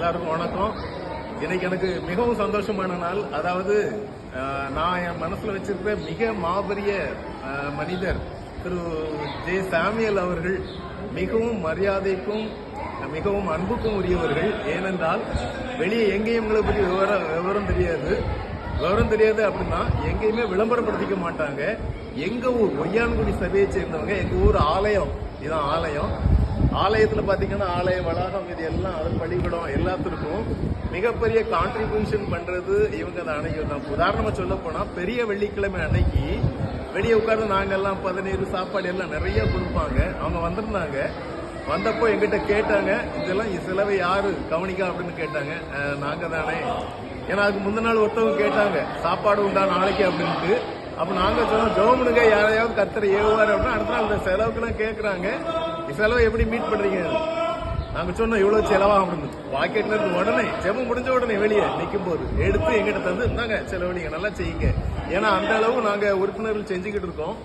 எல்லாருக்கும் வணக்கம். இன்னைக்கு எனக்கு மிகவும் சந்தோஷமான நாள். அதாவது நான் என் மனசுல வச்சிருக்கிற மிக மாபெரிய மனிதர் திரு ஜே சாமியல் அவர்கள் மிகவும் மரியாதைக்கும் மிகவும் அன்புக்கும் உரியவர்கள். ஏனென்றால் வெளியே எங்கேயும் எங்களை பற்றி விவரம் தெரியாது அப்படின்னா எங்கேயுமே விளம்பரப்படுத்திக்க மாட்டாங்க. எங்க ஊர் ஒய்யான்குடி சபையை சேர்ந்தவங்க, எங்க ஊர் ஆலயம், இதான் ஆலயம். ஆலயத்துல பாத்தீங்கன்னா ஆலய வளாகம், இது எல்லாம் அது பள்ளிக்கூடம் எல்லாத்திற்கும் மிகப்பெரிய கான்ட்ரிபியூஷன் பண்றது இவங்க தான். உதாரணமா சொல்ல போனா பெரிய வெள்ளிக்கிழமை அன்னைக்கு வெளியே உட்கார்ந்து நாங்கெல்லாம் 17 சாப்பாடு எல்லாம் நிறைய கொடுப்பாங்க. அவங்க வந்திருந்தாங்க. வந்தப்போ எங்கிட்ட கேட்டாங்க, இதெல்லாம் செலவை யாரு கவனிக்கா அப்படின்னு கேட்டாங்க. நாங்க தானே. ஏன்னா அதுக்கு முந்தின நாள் ஒருத்தவங்க கேட்டாங்க, சாப்பாடு உண்டா நாளைக்கு அப்படின்ட்டு. அப்ப நாங்க சொன்னோம், கவர்மெண்ட்டுங்க யாரையாவது கத்தரை ஏவுவாரு அப்படின்னா அடுத்த நாள் இந்த செலவுக்குலாம் கேட்கறாங்க. செலவை எப்படி மீட் பண்றீங்க? நாங்க சொன்னோம் இவ்வளவு செலவா அப்படின்னு. பாக்கெட்ல இருந்து உடனே ஜெபம் முடிஞ்ச உடனே வெளியே நிற்கும் போது எடுத்து எங்கிட்ட தந்து இருந்தாங்க, செலவழிங்க, நல்லா செய்யுங்க. ஏன்னா அந்த அளவு நாங்க உறுப்பினர்கள் செஞ்சுக்கிட்டு இருக்கோம்.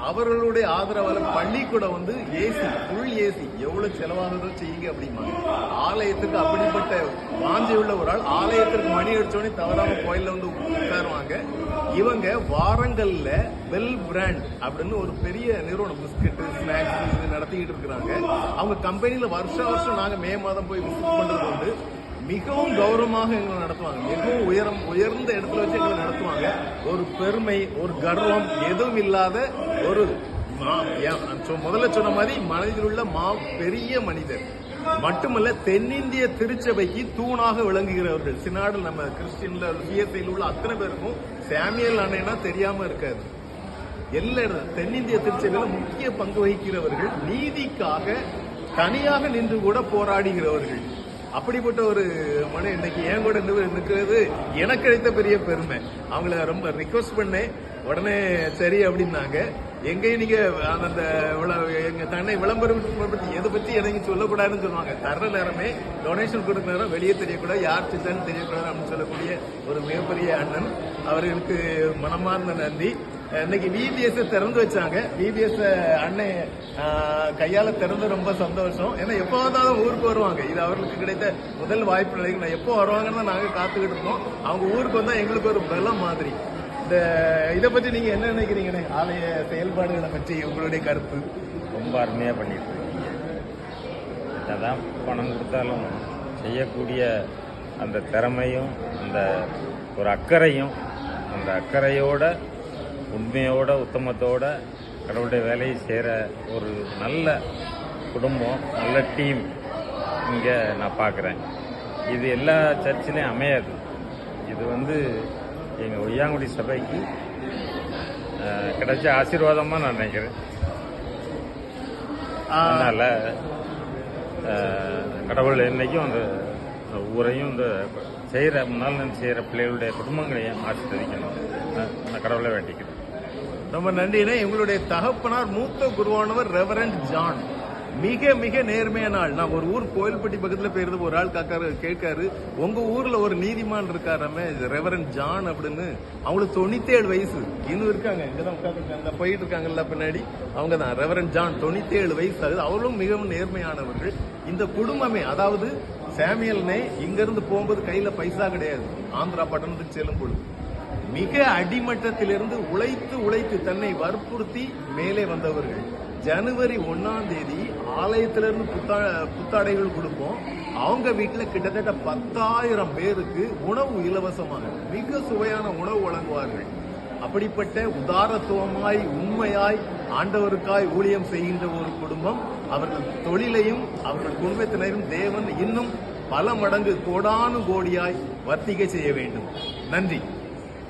அவர்களுடைய ஆதரவால பள்ளிக்கூடம் ஏசி, ஃபுல் ஏசி, எவ்வளவு செலவானதோ செய்யுங்க அப்படிம்பாங்க. ஆலயத்துக்கு அப்படிப்பட்ட வாஞ்சி உள்ள ஒரு ஆள். ஆலயத்திற்கு மணி அடிச்சோடனே தவறாம கோயில்ல உட்காருவாங்க. இவங்க வாரங்கள்ல வெல் பிராண்ட் அப்படின்னு ஒரு பெரிய நிறுவனம், பிஸ்கட் ஸ்நாக்ஸ் நடத்திக்கிட்டு இருக்கிறாங்க. அவங்க கம்பெனியில வருஷம் நாங்க மே மாதம் போய் விசிட் பண்றது உண்டு. மிகவும் கௌரவமாக எங்களை நடத்துவாங்க. மிகவும் உயர்ந்த இடத்துல வச்சு எங்களை நடத்துவாங்க. ஒரு பெருமை, ஒரு கர்வம் எதுவும் இல்லாத ஒரு முதல்ல சொன்ன மாதிரி மனதில் உள்ள பெரிய மனிதர் மட்டுமல்ல, தென்னிந்திய திருச்சபைக்கு தூணாக விளங்குகிறவர்கள். சினாடு நம்ம கிறிஸ்டியன்ல சிஎஸ்ஐயில் உள்ள அத்தனை பேருக்கும் சாமியல் அண்ணனா தெரியாம இருக்காது. எல்லா தென்னிந்திய திருச்சபையில முக்கிய பங்கு வகிக்கிறவர்கள், நீதிக்காக தனியாக நின்று கூட போராடுகிறவர்கள். அப்படிப்பட்ட ஒரு மனிதன் இன்னைக்கு என் கூட நிற்கிறது எனக்கு கிடைத்த பெரிய பெருமை. அவங்கள ரொம்ப ரிக்வஸ்ட் பண்ணேன். உடனே சரி அப்படின்னாங்க. எங்கேயும் நீங்க அந்த எங்க தன்னை விளம்பரம் எதை பத்தி எனக்கு சொல்லக்கூடாதுன்னு சொல்லுவாங்க. தர்ற நேரமே டொனேஷன் கொடுக்குற நேரம் வெளியே தெரியக்கூடாது, யார் செஞ்சாலும் தெரியக்கூடாது அப்படின்னு சொல்லக்கூடிய ஒரு மிகப்பெரிய அண்ணன். அவர்களுக்கு மனமார்ந்த நன்றி. இன்னைக்கு விபிஎஸ் திறந்து வச்சாங்க. விபிஎஸ் அண்ணன் கையால திறந்து ரொம்ப சந்தோஷம். ஏன்னா எப்போதான் ஊருக்கு வருவாங்க. இது அவர்களுக்கு கிடைத்த முதல் வாய்ப்பு. நிலைக்கு எப்போ வருவாங்கன்னு நாங்க காத்துக்கிட்டு இருக்கோம். அவங்க ஊருக்கு வந்தா எங்களுக்கு ஒரு பலம் மாதிரி. இதை பத்தி நீங்க என்ன நினைக்கிறீங்க? ஆலய செயல்பாடுகளை பற்றி உங்களுடைய கருத்து? ரொம்ப அருமையா பண்ணிட்டு இருக்கீங்க. என்னதான் பணம் கொடுத்தாலும் செய்யக்கூடிய அந்த திறமையும் அந்த ஒரு அக்கறையும், அந்த அக்கறையோட உண்மையோட உத்தமத்தோட கடவுளுடைய வேலையை செய்கிற ஒரு நல்ல குடும்பம், நல்ல டீம் இங்கே நான் பார்க்குறேன். இது எல்லா சர்ச்சிலையும் அமையாது. இது எங்கள் ஒய்யாங்குடி சபைக்கு கிடைச்ச ஆசீர்வாதமாக நான் நினைக்கிறேன். அதனால் கடவுள் என்னைக்கும் அந்த ஊரையும் இந்த முன்னால் செய்கிற பிள்ளைகளுடைய குடும்பங்களையும் ஆசீர்வதிக்கணும். நான் கடவுளை வேண்டிக்கிறேன். ரொம்ப நன்றினே. எங்களுடைய தகப்பனார் மூத்த குருவானவர் ரெவரண்ட் ஜான். மிக மிக நேர்மையான ஆள். நான் ஒரு ஊர் கோயில்பட்டி பக்கத்துல போயிருந்த ஒரு ஆள் கேட்காரு, உங்க ஊர்ல ஒரு நீதிமான் இருக்காராமே ரெவரண்ட் ஜான் அப்படின்னு. அவங்களுக்கு 97 வயசு இன்னும் இருக்காங்க. இங்கதான் உட்கார்ந்து போயிட்டு இருக்காங்கல்ல பின்னாடி, அவங்க தான் ரெவரண்ட் ஜான். 97 வயசு. அவர்களும் மிகவும் நேர்மையானவர்கள். இந்த குடும்பமே, அதாவது சாமியல்னே இங்க இருந்து போகும்போது கையில பைசா கிடையாது. ஆந்திரா பட்டணத்துக்கு செல்லும் பொழுது மிக அடிமட்டத்திலிருந்து உழைத்து தன்னை வற்புறுத்தி மேலே வந்தவர்கள். ஜனவரி 1ஆம் தேதி ஆலயத்திலிருந்து புத்தாடைகள் கொடுப்போம். அவங்க வீட்டுல கிட்டத்தட்ட 10,000 பேருக்கு உணவு இலவசமாக மிக சுவையான உணவு வழங்குவார்கள். அப்படிப்பட்ட உதாரத்துவமாய் உண்மையாய் ஆண்டவருக்காய் ஊழியம் செய்கின்ற ஒரு குடும்பம். அவர்கள் தொழிலையும் அவர்கள் குடும்பத்தினரும் தேவன் இன்னும் பல மடங்கு கோடானு கோடியாய் வர்த்திக்க செய்ய வேண்டும். நன்றி.